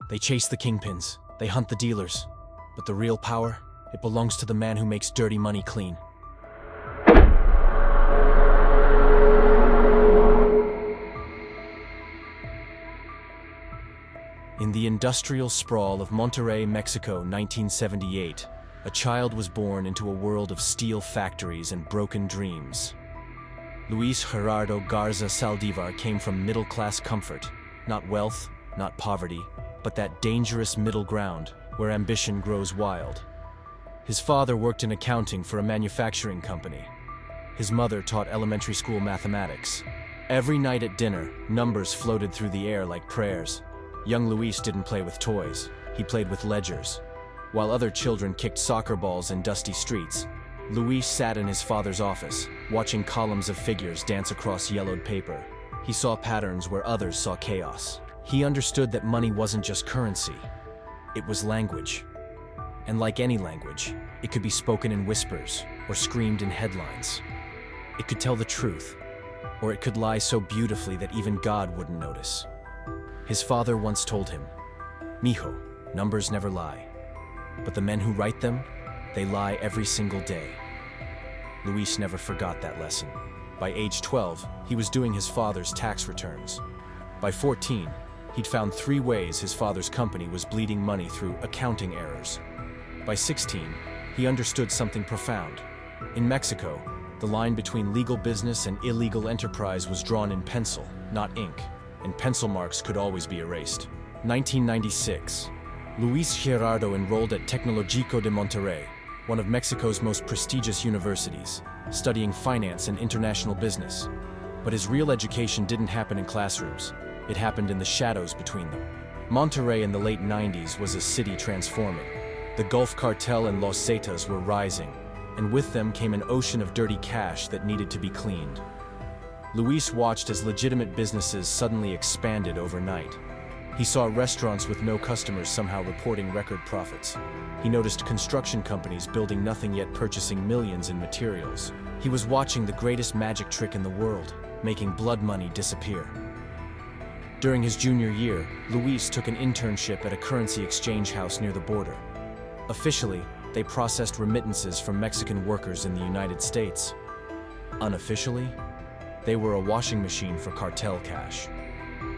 They chase the kingpins, they hunt the dealers. But the real power, it belongs to the man who makes dirty money clean. In the industrial sprawl of Monterrey, Mexico, 1978, a child was born into a world of steel factories and broken dreams. Luis Gerardo Garza Saldívar came from middle-class comfort, not wealth, not poverty, but that dangerous middle ground where ambition grows wild. His father worked in accounting for a manufacturing company. His mother taught elementary school mathematics. Every night at dinner, numbers floated through the air like prayers. Young Luis didn't play with toys, he played with ledgers. While other children kicked soccer balls in dusty streets, Luis sat in his father's office, watching columns of figures dance across yellowed paper. He saw patterns where others saw chaos. He understood that money wasn't just currency, it was language. And like any language, it could be spoken in whispers or screamed in headlines. It could tell the truth, or it could lie so beautifully that even God wouldn't notice. His father once told him, "Mijo, numbers never lie. But the men who write them, they lie every single day." Luis never forgot that lesson. By age 12, he was doing his father's tax returns. By 14, he'd found 3 ways his father's company was bleeding money through accounting errors. By 16, he understood something profound. In Mexico, the line between legal business and illegal enterprise was drawn in pencil, not ink, and pencil marks could always be erased. 1996. Luis Gerardo enrolled at Tecnológico de Monterrey, one of Mexico's most prestigious universities, studying finance and international business. But his real education didn't happen in classrooms. It happened in the shadows between them. Monterrey in the late 90s was a city transforming. The Gulf Cartel and Los Zetas were rising, and with them came an ocean of dirty cash that needed to be cleaned. Luis watched as legitimate businesses suddenly expanded overnight. He saw restaurants with no customers somehow reporting record profits. He noticed construction companies building nothing yet purchasing millions in materials. He was watching the greatest magic trick in the world, making blood money disappear. During his junior year, Luis took an internship at a currency exchange house near the border. Officially, they processed remittances from Mexican workers in the United States. Unofficially, they were a washing machine for cartel cash.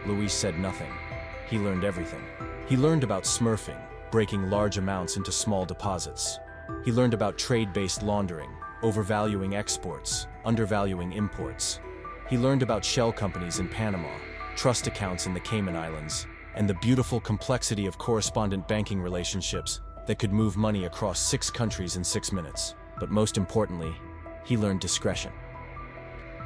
Luis said nothing. He learned everything. He learned about smurfing, breaking large amounts into small deposits. He learned about trade-based laundering, overvaluing exports, undervaluing imports. He learned about shell companies in Panama, trust accounts in the Cayman Islands, and the beautiful complexity of correspondent banking relationships that could move money across 6 countries in 6 minutes. But most importantly, he learned discretion.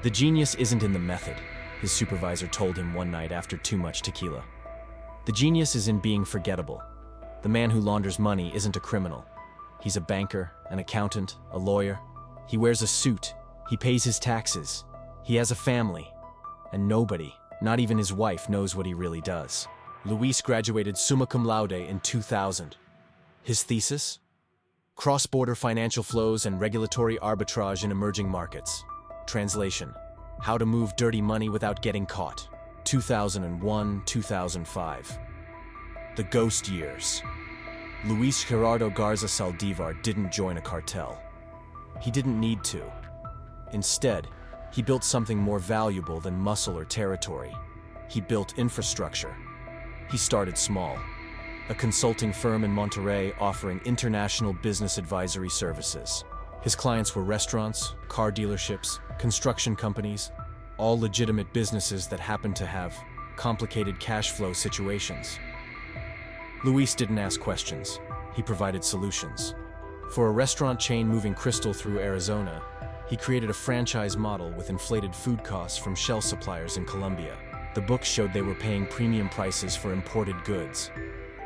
The genius isn't in the method, his supervisor told him one night after too much tequila. The genius is in being forgettable. The man who launders money isn't a criminal. He's a banker, an accountant, a lawyer. He wears a suit. He pays his taxes. He has a family. And nobody, not even his wife, knows what he really does. Luis graduated summa cum laude in 2000. His thesis? Cross-border financial flows and regulatory arbitrage in emerging markets. Translation: How to move dirty money without getting caught. 2001-2005. The ghost years. Luis Gerardo Garza Saldívar didn't join a cartel. He didn't need to. Instead, he built something more valuable than muscle or territory. He built infrastructure. He started small. A consulting firm in Monterrey offering international business advisory services. His clients were restaurants, car dealerships, construction companies, all legitimate businesses that happened to have complicated cash flow situations. Luis didn't ask questions. He provided solutions. For a restaurant chain moving crystal through Arizona, he created a franchise model with inflated food costs from shell suppliers in Colombia. The books showed they were paying premium prices for imported goods.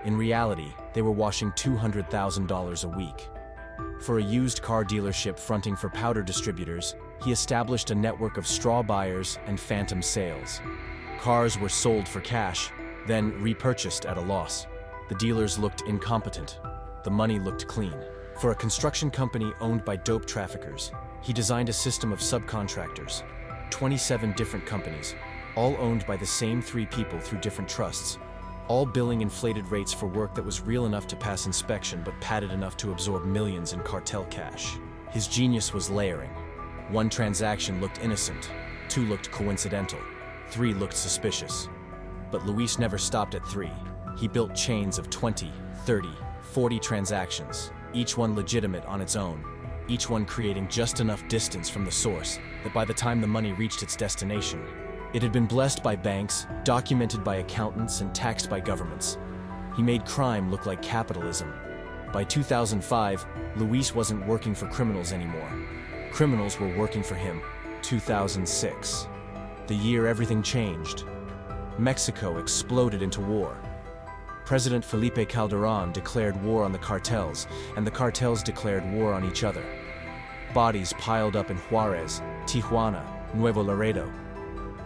In reality, they were washing $200,000 a week. For a used car dealership fronting for powder distributors, he established a network of straw buyers and phantom sales. Cars were sold for cash, then repurchased at a loss. The dealers looked incompetent. The money looked clean. For a construction company owned by dope traffickers, he designed a system of subcontractors, 27 different companies, all owned by the same 3 people through different trusts. all billing inflated rates for work that was real enough to pass inspection but padded enough to absorb millions in cartel cash. His genius was layering. One transaction looked innocent, two looked coincidental, three looked suspicious. But Luis never stopped at three. He built chains of 20, 30, 40 transactions, each one legitimate on its own, each one creating just enough distance from the source that by the time the money reached its destination, it had been blessed by banks, documented by accountants, and taxed by governments. He made crime look like capitalism. By 2005, Luis wasn't working for criminals anymore. Criminals were working for him. 2006. The year everything changed. Mexico exploded into war. President Felipe Calderón declared war on the cartels, and the cartels declared war on each other. Bodies piled up in Juarez, Tijuana, Nuevo Laredo.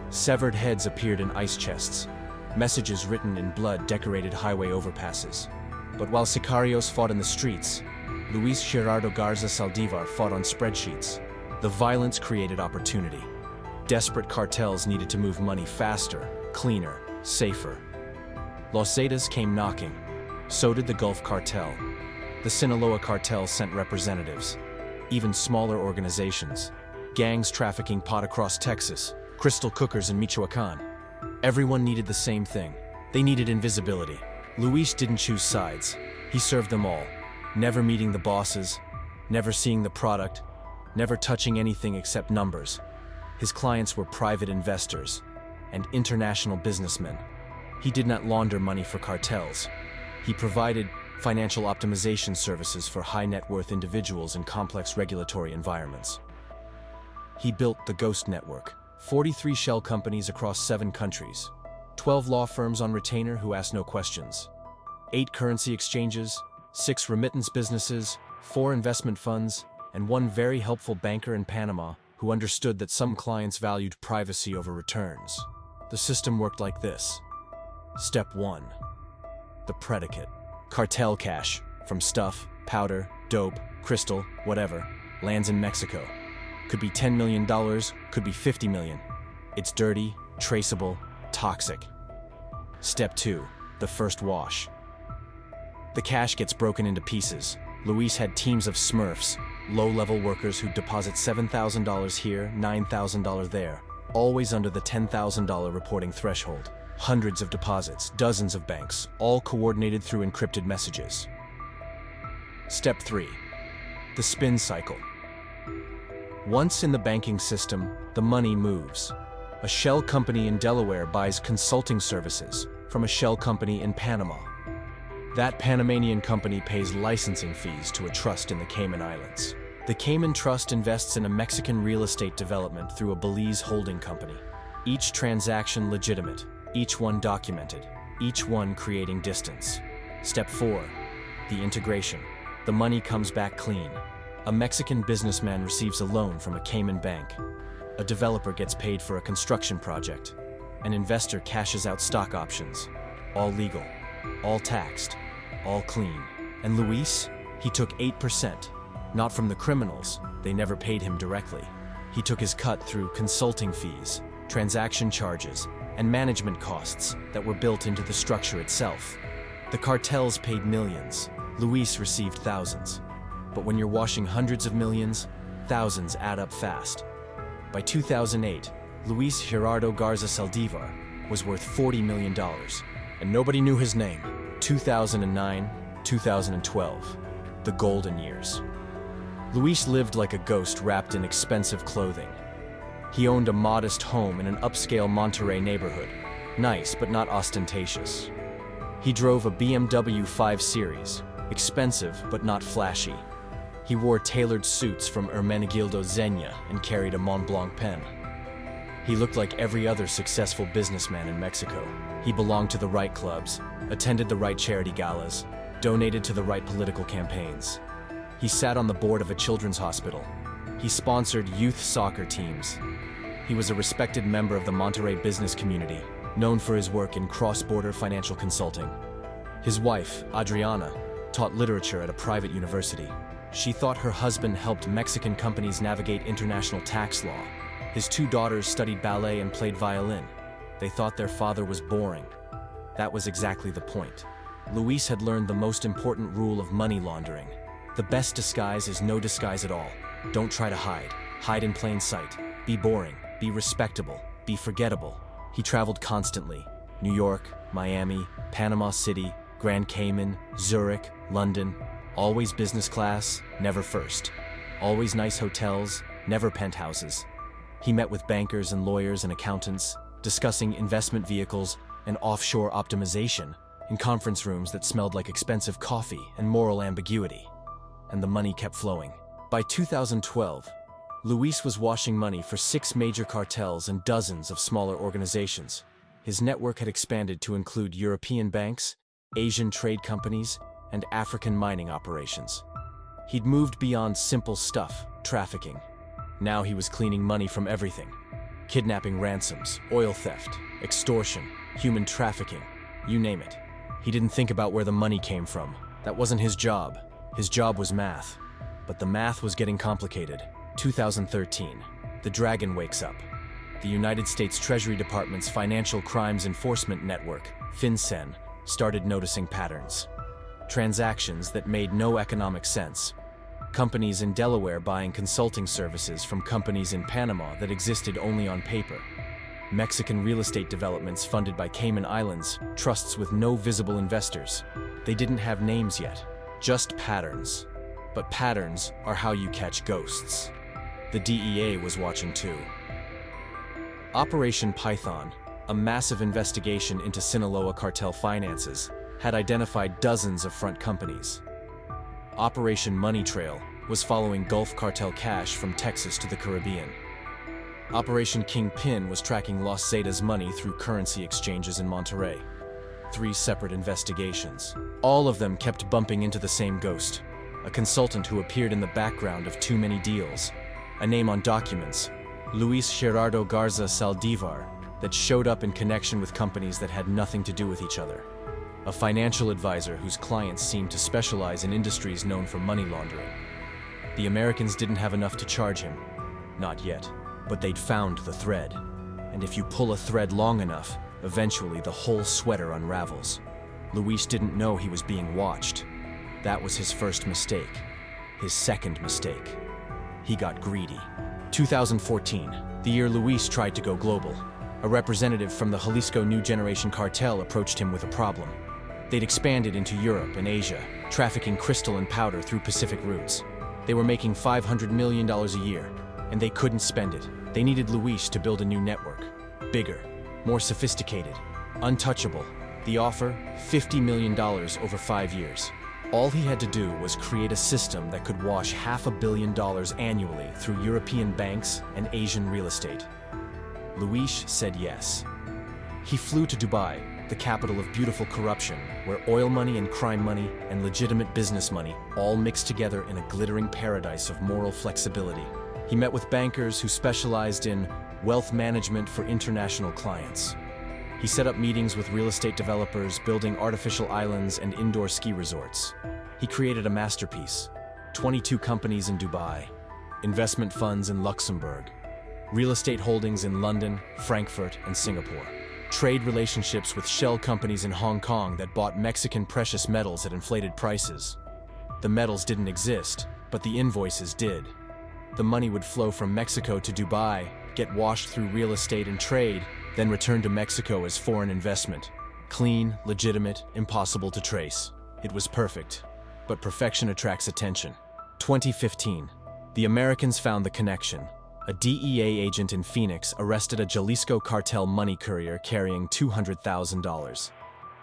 Severed heads appeared in ice chests. Messages written in blood decorated highway overpasses. But while sicarios fought in the streets, Luis Gerardo Garza Saldívar fought on spreadsheets. The violence created opportunity. Desperate cartels needed to move money faster, cleaner, safer. Los Zetas came knocking. So did the Gulf Cartel. The Sinaloa Cartel sent representatives. Even smaller organizations. Gangs trafficking pot across Texas. Crystal cookers in Michoacán. Everyone needed the same thing. They needed invisibility. Luis didn't choose sides. He served them all. Never meeting the bosses, never seeing the product, never touching anything except numbers. His clients were private investors and international businessmen. He did not launder money for cartels. He provided financial optimization services for high net worth individuals in complex regulatory environments. He built the Ghost Network, 43 shell companies across 7 countries, 12 law firms on retainer who asked no questions, 8 currency exchanges, 6 remittance businesses, 4 investment funds, and 1 very helpful banker in Panama who understood that some clients valued privacy over returns. The system worked like this. Step 1. The predicate. Cartel cash, from stuff, powder, dope, crystal, whatever, lands in Mexico. Could be $10 million, could be $50 million. It's dirty, traceable, toxic. Step 2. The first wash. The cash gets broken into pieces. Luis had teams of smurfs, low-level workers who'd deposit $7,000 here, $9,000 there, always under the $10,000 reporting threshold. Hundreds of deposits, dozens of banks, all coordinated through encrypted messages. Step 3. The spin cycle. Once in the banking system, the money moves. A shell company in Delaware buys consulting services from a shell company in Panama. That Panamanian company pays licensing fees to a trust in the Cayman Islands. The Cayman Trust invests in a Mexican real estate development through a Belize holding company. Each transaction legitimate, each one documented, each one creating distance. Step 4. The integration. The money comes back clean. A Mexican businessman receives a loan from a Cayman bank. A developer gets paid for a construction project. An investor cashes out stock options. All legal, all taxed, all clean. And Luis? He took 8%. Not from the criminals, they never paid him directly. He took his cut through consulting fees, transaction charges, and management costs that were built into the structure itself. The cartels paid millions. Luis received thousands. But when you're washing hundreds of millions, thousands add up fast. By 2008, Luis Gerardo Garza Saldívar was worth $40 million, and nobody knew his name. 2009, 2012, the golden years. Luis lived like a ghost wrapped in expensive clothing. He owned a modest home in an upscale Monterrey neighborhood, nice but not ostentatious. He drove a BMW 5 Series, expensive but not flashy. He wore tailored suits from Hermenegildo Zegna and carried a Mont Blanc pen. He looked like every other successful businessman in Mexico. He belonged to the right clubs, attended the right charity galas, donated to the right political campaigns. He sat on the board of a children's hospital. He sponsored youth soccer teams. He was a respected member of the Monterrey business community, known for his work in cross-border financial consulting. His wife, Adriana, taught literature at a private university. She thought her husband helped Mexican companies navigate international tax law. His 2 daughters studied ballet and played violin. They thought their father was boring. That was exactly the point. Luis had learned the most important rule of money laundering. The best disguise is no disguise at all. Don't try to hide. Hide in plain sight. Be boring. Be respectable. Be forgettable. He traveled constantly. New York, Miami, Panama City, Grand Cayman, Zurich, London. Always business class, never first. Always nice hotels, never penthouses. He met with bankers and lawyers and accountants, discussing investment vehicles and offshore optimization in conference rooms that smelled like expensive coffee and moral ambiguity. And the money kept flowing. By 2012, Luis was washing money for 6 major cartels and dozens of smaller organizations. His network had expanded to include European banks, Asian trade companies, and African mining operations. He'd moved beyond simple stuff, trafficking. Now he was cleaning money from everything. Kidnapping, ransoms, oil theft, extortion, human trafficking, you name it. He didn't think about where the money came from. That wasn't his job. His job was math. But the math was getting complicated. 2013. The dragon wakes up. The United States Treasury Department's Financial Crimes Enforcement Network, FinCEN, started noticing patterns. Transactions that made no economic sense. Companies in Delaware buying consulting services from companies in Panama that existed only on paper. Mexican real estate developments funded by Cayman Islands, trusts with no visible investors. They didn't have names yet, just patterns. But patterns are how you catch ghosts. The DEA was watching too. Operation Python, a massive investigation into Sinaloa cartel finances, had identified dozens of front companies. Operation Money Trail was following Gulf cartel cash from Texas to the Caribbean. Operation Kingpin was tracking Los Zetas money through currency exchanges in Monterrey. 3 separate investigations. All of them kept bumping into the same ghost, a consultant who appeared in the background of too many deals, a name on documents, Luis Gerardo Garza Saldívar, that showed up in connection with companies that had nothing to do with each other. A financial advisor whose clients seemed to specialize in industries known for money laundering. The Americans didn't have enough to charge him. Not yet. But they'd found the thread. And if you pull a thread long enough, eventually the whole sweater unravels. Luis didn't know he was being watched. That was his first mistake. His second mistake. He got greedy. 2014, the year Luis tried to go global. A representative from the Jalisco New Generation Cartel approached him with a problem. They'd expanded into Europe and Asia, trafficking crystal and powder through Pacific routes. They were making $500 million a year, and they couldn't spend it. They needed Luis to build a new network. Bigger, more sophisticated, untouchable. The offer, $50 million over 5 years. All he had to do was create a system that could wash $500 million annually through European banks and Asian real estate. Luis said yes. He flew to Dubai, the capital of beautiful corruption, where oil money and crime money and legitimate business money all mixed together in a glittering paradise of moral flexibility. He met with bankers who specialized in wealth management for international clients. He set up meetings with real estate developers building artificial islands and indoor ski resorts. He created a masterpiece: 22 companies in Dubai, investment funds in Luxembourg, real estate holdings in London, Frankfurt, and Singapore, trade relationships with shell companies in Hong Kong that bought Mexican precious metals at inflated prices. The metals didn't exist, but the invoices did. The money would flow from Mexico to Dubai, get washed through real estate and trade, then return to Mexico as foreign investment. Clean, legitimate, impossible to trace. It was perfect. But perfection attracts attention. 2015. The Americans found the connection. A DEA agent in Phoenix arrested a Jalisco cartel money courier carrying $200,000.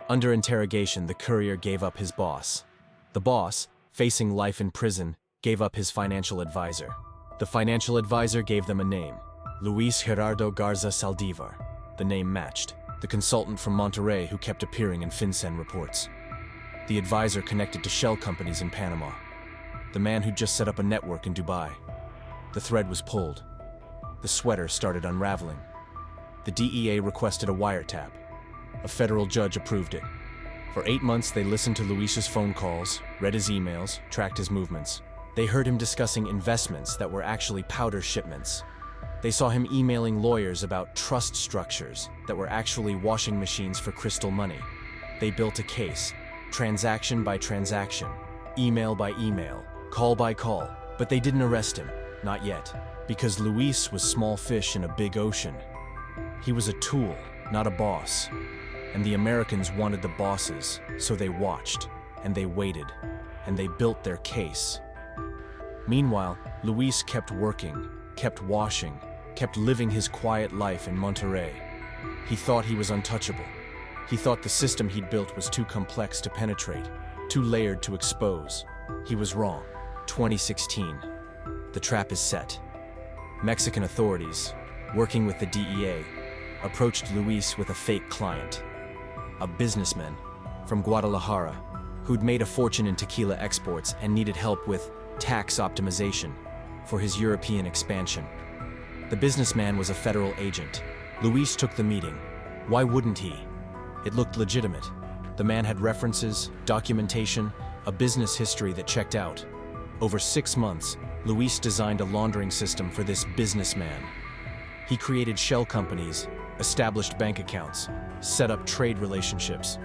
Under interrogation, the courier gave up his boss. The boss, facing life in prison, gave up his financial advisor. The financial advisor gave them a name: Luis Gerardo Garza Saldívar. The name matched. The consultant from Monterrey who kept appearing in FinCEN reports. The advisor connected to shell companies in Panama. The man who just set up a network in Dubai. The thread was pulled. The sweater started unraveling. The DEA requested a wiretap. A federal judge approved it. For 8 months, they listened to Luis's phone calls, read his emails, tracked his movements. They heard him discussing investments that were actually powder shipments. They saw him emailing lawyers about trust structures that were actually washing machines for crystal money. They built a case, transaction by transaction, email by email, call by call, but they didn't arrest him, not yet, because Luis was small fish in a big ocean. He was a tool, not a boss, and the Americans wanted the bosses, so they watched, and they waited, and they built their case. Meanwhile, Luis kept working, kept washing, kept living his quiet life in Monterrey. He thought he was untouchable. He thought the system he'd built was too complex to penetrate, too layered to expose. He was wrong. 2016. The trap is set. Mexican authorities, working with the DEA, approached Luis with a fake client, a businessman from Guadalajara who'd made a fortune in tequila exports and needed help with tax optimization for his European expansion. The businessman was a federal agent. Luis took the meeting. Why wouldn't he? It looked legitimate. The man had references, documentation, a business history that checked out. Over 6 months, Luis designed a laundering system for this businessman. He created shell companies, established bank accounts, set up trade relationships.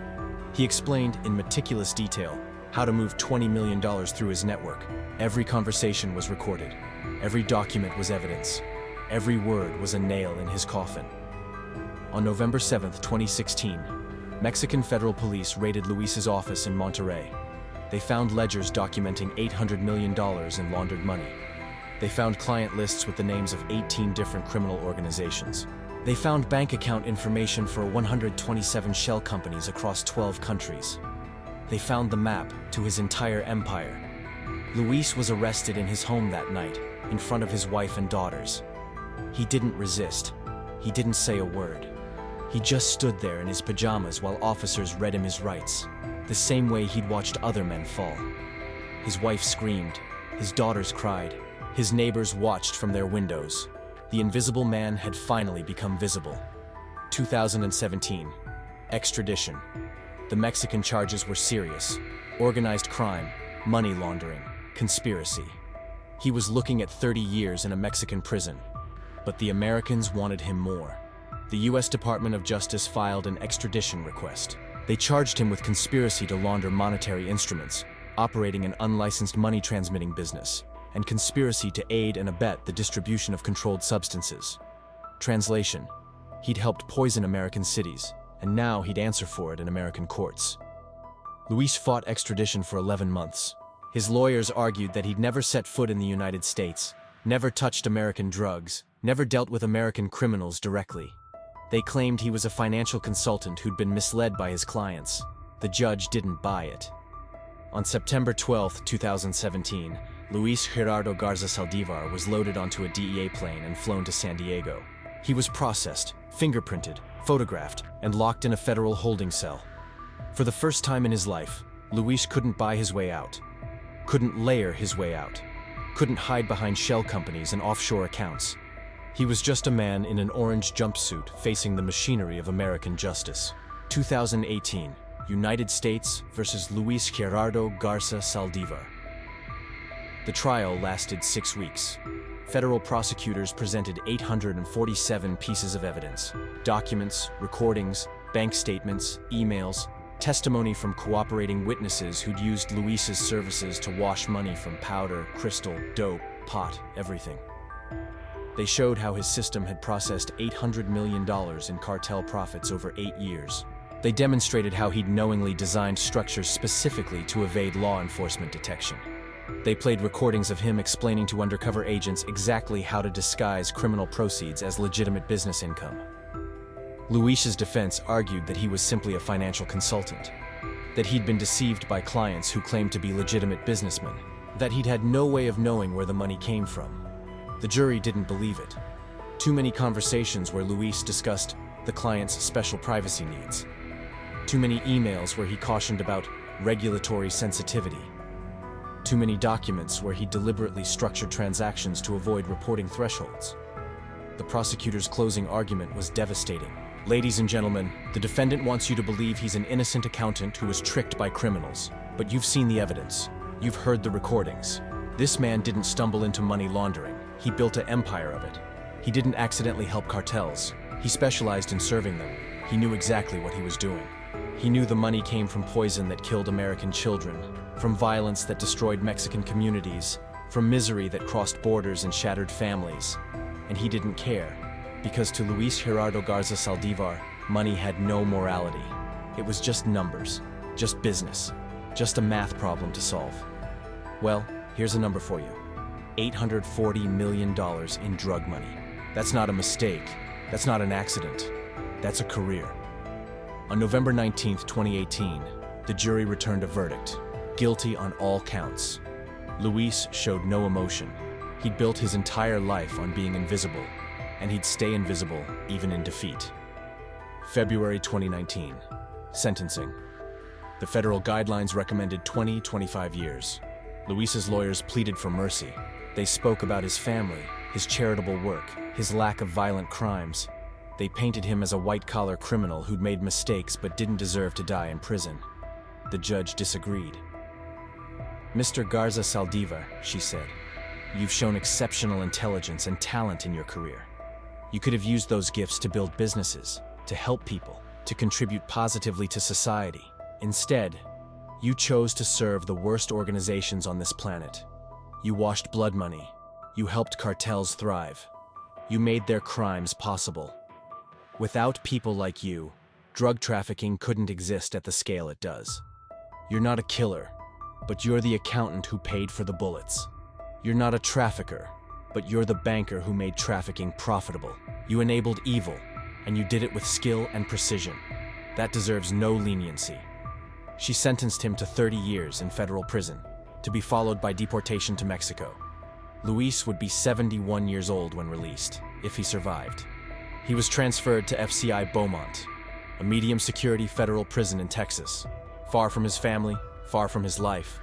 He explained in meticulous detail how to move $20 million through his network. Every conversation was recorded. Every document was evidence. Every word was a nail in his coffin. On November 7, 2016, Mexican federal police raided Luis's office in Monterrey. They found ledgers documenting $800 million in laundered money. They found client lists with the names of 18 different criminal organizations. They found bank account information for 127 shell companies across 12 countries. They found the map to his entire empire. Luis was arrested in his home that night, in front of his wife and daughters. He didn't resist. He didn't say a word. He just stood there in his pajamas while officers read him his rights, the same way he'd watched other men fall. His wife screamed. His daughters cried. His neighbors watched from their windows. The invisible man had finally become visible. 2017. Extradition. The Mexican charges were serious. Organized crime, money laundering, conspiracy. He was looking at 30 years in a Mexican prison. But the Americans wanted him more. The U.S. Department of Justice filed an extradition request. They charged him with conspiracy to launder monetary instruments, operating an unlicensed money transmitting business, and conspiracy to aid and abet the distribution of controlled substances. Translation: he'd helped poison American cities, and now he'd answer for it in American courts. Luis fought extradition for 11 months. His lawyers argued that he'd never set foot in the United States, never touched American drugs, never dealt with American criminals directly. They claimed he was a financial consultant who'd been misled by his clients. The judge didn't buy it. On September 12, 2017, Luis Gerardo Garza Saldívar was loaded onto a DEA plane and flown to San Diego. He was processed, fingerprinted, photographed, and locked in a federal holding cell. For the first time in his life, Luis couldn't buy his way out, couldn't layer his way out, couldn't hide behind shell companies and offshore accounts. He was just a man in an orange jumpsuit facing the machinery of American justice. 2018, United States versus Luis Gerardo Garza Saldívar. The trial lasted 6 weeks. Federal prosecutors presented 847 pieces of evidence: documents, recordings, bank statements, emails, testimony from cooperating witnesses who'd used Luis's services to wash money from powder, crystal, dope, pot, everything. They showed how his system had processed $800 million in cartel profits over 8 years. They demonstrated how he'd knowingly designed structures specifically to evade law enforcement detection. They played recordings of him explaining to undercover agents exactly how to disguise criminal proceeds as legitimate business income. Luis's defense argued that he was simply a financial consultant, that he'd been deceived by clients who claimed to be legitimate businessmen, that he'd had no way of knowing where the money came from. The jury didn't believe it. Too many conversations where Luis discussed the client's special privacy needs. Too many emails where he cautioned about regulatory sensitivity. Too many documents where he deliberately structured transactions to avoid reporting thresholds. The prosecutor's closing argument was devastating. Ladies and gentlemen, the defendant wants you to believe he's an innocent accountant who was tricked by criminals. But you've seen the evidence. You've heard the recordings. This man didn't stumble into money laundering. He built an empire of it. He didn't accidentally help cartels. He specialized in serving them. He knew exactly what he was doing. He knew the money came from poison that killed American children, from violence that destroyed Mexican communities, from misery that crossed borders and shattered families. And he didn't care, because to Luis Gerardo Garza Saldívar, money had no morality. It was just numbers, just business, just a math problem to solve. Well, here's a number for you. $840 million in drug money. That's not a mistake. That's not an accident. That's a career. On November 19, 2018, the jury returned a verdict, guilty on all counts. Luis showed no emotion. He'd built his entire life on being invisible, and he'd stay invisible even in defeat. February 2019, sentencing. The federal guidelines recommended 25 years. Luis's lawyers pleaded for mercy. They spoke about his family, his charitable work, his lack of violent crimes. They painted him as a white-collar criminal who'd made mistakes but didn't deserve to die in prison. The judge disagreed. "Mr. Garza Saldívar," she said, "you've shown exceptional intelligence and talent in your career. You could have used those gifts to build businesses, to help people, to contribute positively to society. Instead, you chose to serve the worst organizations on this planet. You washed blood money. You helped cartels thrive. You made their crimes possible. Without people like you, drug trafficking couldn't exist at the scale it does. You're not a killer, but you're the accountant who paid for the bullets. You're not a trafficker, but you're the banker who made trafficking profitable. You enabled evil, and you did it with skill and precision. That deserves no leniency." She sentenced him to 30 years in federal prison, to be followed by deportation to Mexico. Luis would be 71 years old when released, if he survived. He was transferred to FCI Beaumont, a medium-security federal prison in Texas, far from his family, far from his life,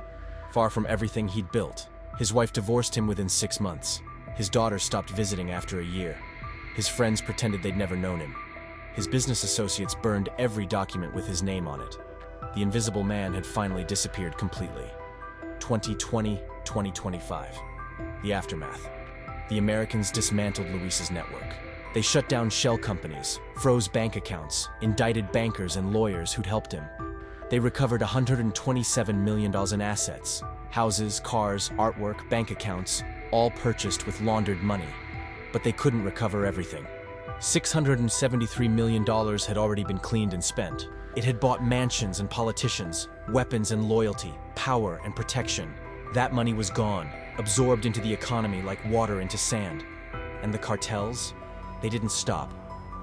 far from everything he'd built. His wife divorced him within 6 months. His daughter stopped visiting after a year. His friends pretended they'd never known him. His business associates burned every document with his name on it. The invisible man had finally disappeared completely. 2020, 2025. The aftermath. The Americans dismantled Luis's network. They shut down shell companies, froze bank accounts, indicted bankers and lawyers who'd helped him. They recovered $127 million in assets, houses, cars, artwork, bank accounts, all purchased with laundered money. But they couldn't recover everything. $673 million had already been cleaned and spent. It had bought mansions and politicians, weapons and loyalty, power and protection. That money was gone, absorbed into the economy like water into sand. And the cartels? They didn't stop.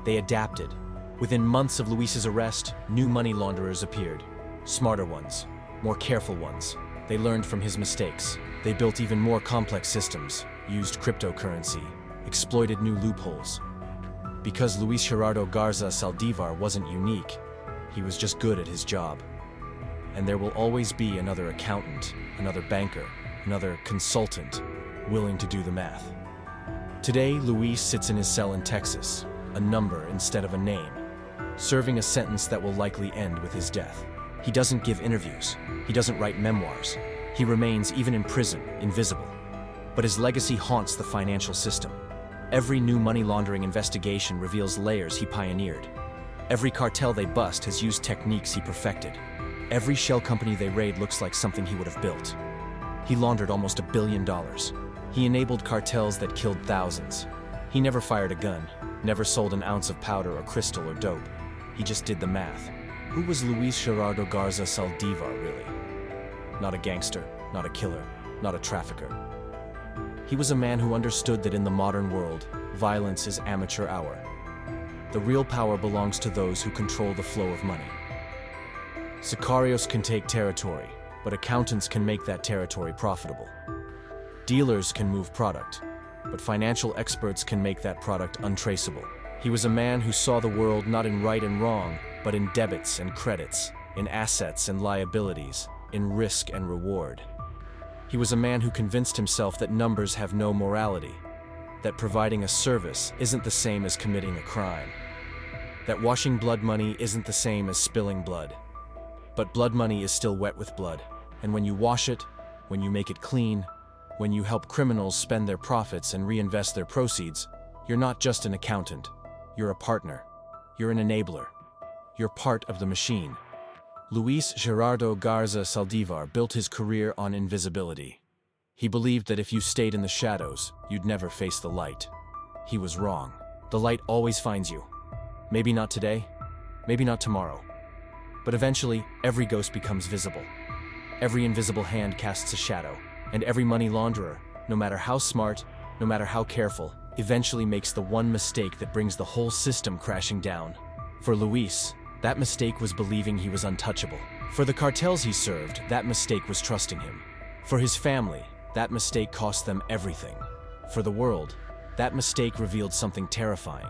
They adapted. Within months of Luis's arrest, new money launderers appeared. Smarter ones, more careful ones. They learned from his mistakes. They built even more complex systems, used cryptocurrency, exploited new loopholes. Because Luis Gerardo Garza Saldívar wasn't unique, he was just good at his job. And there will always be another accountant, another banker, another consultant willing to do the math. Today, Luis sits in his cell in Texas, a number instead of a name, serving a sentence that will likely end with his death. He doesn't give interviews. He doesn't write memoirs. He remains, even in prison, invisible. But his legacy haunts the financial system. Every new money laundering investigation reveals layers he pioneered. Every cartel they bust has used techniques he perfected. Every shell company they raid looks like something he would have built. He laundered almost $1 billion. He enabled cartels that killed thousands. He never fired a gun, never sold an ounce of powder or crystal or dope. He just did the math. Who was Luis Gerardo Garza Saldívar, really? Not a gangster, not a killer, not a trafficker. He was a man who understood that in the modern world, violence is amateur hour. The real power belongs to those who control the flow of money. Sicarios can take territory, but accountants can make that territory profitable. Dealers can move product, but financial experts can make that product untraceable. He was a man who saw the world not in right and wrong, but in debits and credits, in assets and liabilities, in risk and reward. He was a man who convinced himself that numbers have no morality, that providing a service isn't the same as committing a crime, that washing blood money isn't the same as spilling blood. But blood money is still wet with blood, and when you wash it, when you make it clean, when you help criminals spend their profits and reinvest their proceeds, you're not just an accountant. You're a partner. You're an enabler. You're part of the machine. Luis Gerardo Garza Saldívar built his career on invisibility. He believed that if you stayed in the shadows, you'd never face the light. He was wrong. The light always finds you. Maybe not today, maybe not tomorrow. But eventually, every ghost becomes visible. Every invisible hand casts a shadow, and every money launderer, no matter how smart, no matter how careful, eventually makes the one mistake that brings the whole system crashing down. For Luis, that mistake was believing he was untouchable. For the cartels he served, that mistake was trusting him. For his family, that mistake cost them everything. For the world, that mistake revealed something terrifying.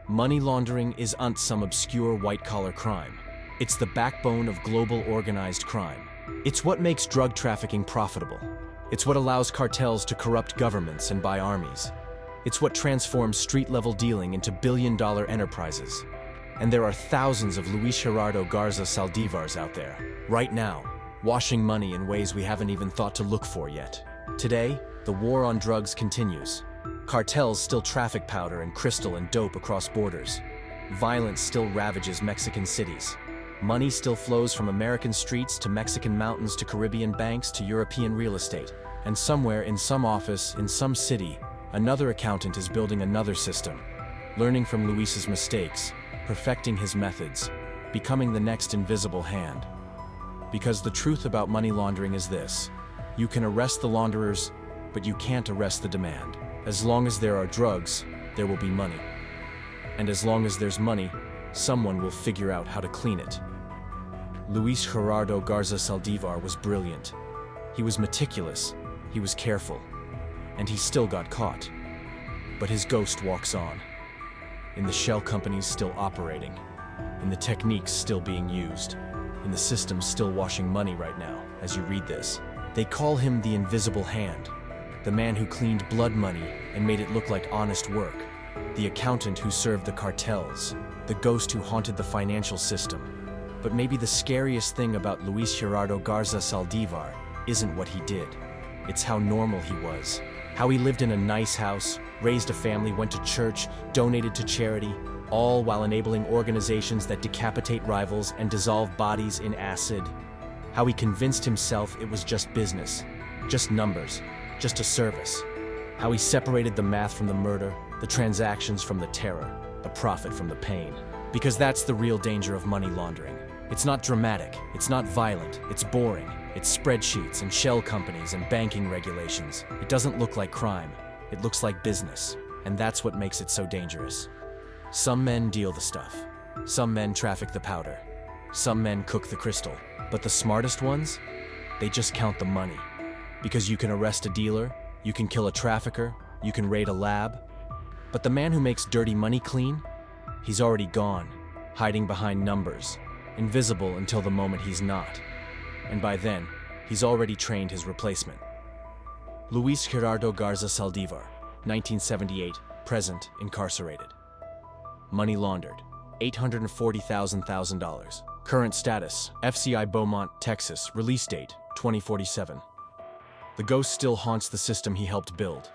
Money laundering isn't some obscure white-collar crime. It's the backbone of global organized crime. It's what makes drug trafficking profitable. It's what allows cartels to corrupt governments and buy armies. It's what transforms street-level dealing into billion-dollar enterprises. And there are thousands of Luis Gerardo Garza Saldívars out there, right now, washing money in ways we haven't even thought to look for yet. Today, the war on drugs continues. Cartels still traffic powder and crystal and dope across borders. Violence still ravages Mexican cities. Money still flows from American streets to Mexican mountains to Caribbean banks to European real estate. And somewhere in some office, in some city, another accountant is building another system, learning from Luis's mistakes, perfecting his methods, becoming the next invisible hand. Because the truth about money laundering is this: you can arrest the launderers, but you can't arrest the demand. As long as there are drugs, there will be money. And as long as there's money, someone will figure out how to clean it. Luis Gerardo Garza Saldívar was brilliant. He was meticulous, he was careful, and he still got caught. But his ghost walks on. In the shell companies still operating, in the techniques still being used, in the systems still washing money right now, as you read this. They call him the Invisible Hand, the man who cleaned blood money and made it look like honest work, the accountant who served the cartels, the ghost who haunted the financial system. But maybe the scariest thing about Luis Gerardo Garza Saldívar isn't what he did. It's how normal he was. How he lived in a nice house, raised a family, went to church, donated to charity, all while enabling organizations that decapitate rivals and dissolve bodies in acid. How he convinced himself it was just business, just numbers, just a service. How he separated the math from the murder, the transactions from the terror, the profit from the pain. Because that's the real danger of money laundering. It's not dramatic, it's not violent, it's boring. It's spreadsheets and shell companies and banking regulations. It doesn't look like crime, it looks like business. And that's what makes it so dangerous. Some men deal the stuff. Some men traffic the powder. Some men cook the crystal. But the smartest ones? They just count the money. Because you can arrest a dealer, you can kill a trafficker, you can raid a lab. But the man who makes dirty money clean? He's already gone, hiding behind numbers, invisible until the moment he's not. And by then, he's already trained his replacement. Luis Gerardo Garza Saldívar, 1978, present, incarcerated. Money laundered, $840,000. Current status, FCI Beaumont, Texas, release date, 2047. The ghost still haunts the system he helped build.